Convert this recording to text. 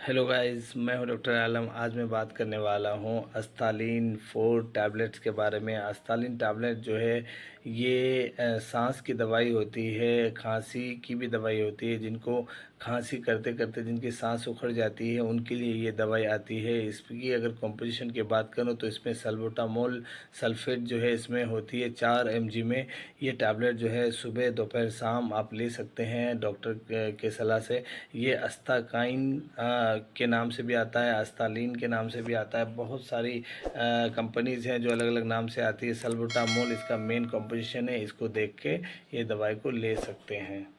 Hello guys, मैं हूं doctor आलम। आज मैं बात करने वाला हूं अस्तालिन 4 टैबलेट्स के बारे में। अस्तालिन टैबलेट जो है ये सांस की दवाई होती है, खांसी की भी दवाई होती है। जिनको खांसी करते करते जिनकी सांस उखड़ जाती है उनके लिए ये दवाई आती है। इसकी अगर कॉम्पोजिशन की बात करूं तो इसमें सल्बुटामोल सल्फेट जो है इसमें होती है 4 mg में। ये टैबलेट जो है सुबह दोपहर शाम आप ले सकते हैं डॉक्टर के सलाह से। ये अस्ताकाइन के नाम से भी आता है, अस्तालिन के नाम से भी आता है। बहुत सारी कंपनीज़ हैं जो अलग अलग नाम से आती है। सल्बुटामोल इसका मेन कॉम्पोजिशन है, इसको देख के ये दवाई को ले सकते हैं।